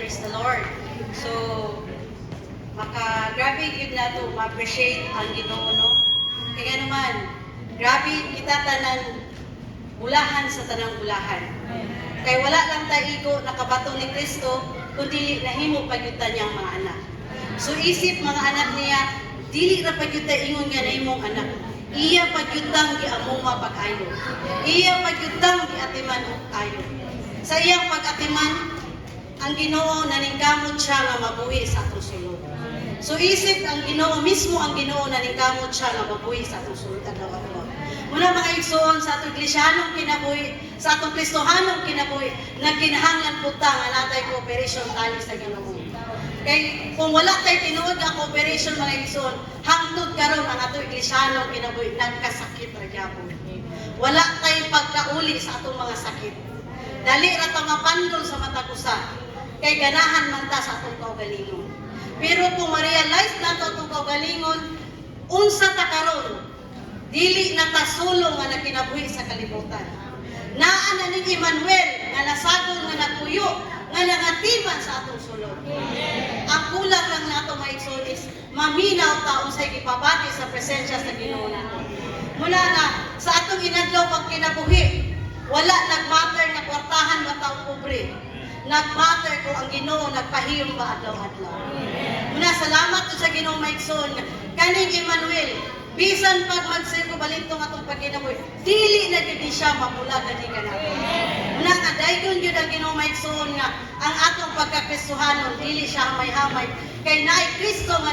Praise the Lord. So, grabe yun na ito, ma-appreciate ang Ginoo, no? Kaya naman, grabe kita tanan bulahan sa tanang bulahan. Kaya wala lang tayo nakabato ni Kristo, kundi nahimo pagyutan niyang mga anak. So isip mga anak niya, dili ra pagyuta ingon nga nahimong anak. Iya pagyutang giamuma pag-ayo. Iya pagyutang giatiman og ayo. Sa iyang pag-atiman, ang Ginoo naningkamot siya nga mabuhi sa atong sulod. So isip ang Ginoo mismo, ang Ginoo naningkamot siya nga mabuhi sa atong sulod adlaw-adlaw. Muna mga igsoon sa atong Iglesianong kinabuhi, sa atong Kristohanong kinabuhi, nagkinahanglan po ta nga natay cooperation tali sa Ginoo. Kay kung wala tay tinuod nga cooperation mga igsoon, hangtod karon ang atong Iglesianong kinabuhi nagkasakit ra gyapon. Wala tay pagkauli sa atong mga sakit. Dali ra ta mapandol sa matag usa. Kay ganahan man ta sa atong kaugalingon. Pero kung ma-realize nato atong kaugalingon, unsa ta karon? Dili na ta sulong nga nakinabuhi sa kalibutan. Naa na ni Emmanuel nga nasagol nga nagpuyo nga nangatiman sa atong sulod. Ang kulang lang nato maigsoon is maminaw ta unsay gipabati sa presensya sa Ginoo nato. Muna na sa atong inadlaw pag kinabuhi, wala nagmatter na kwartahan ba taong pobre. Nagmatter kung ang Ginoo nagpahiyom ba adlaw-adlaw. Muna salamat sa Ginoo maigsoon kaning Emmanuel. Bisan pag magsirko balintong atong pagkinabuhi, dili na gid siya mapula gani kanato. Muna nga daygon gyud ang Ginoo maigsoon nga ang atong pagkakristohanon dili siya hamay-hamay kay naay Kristo nga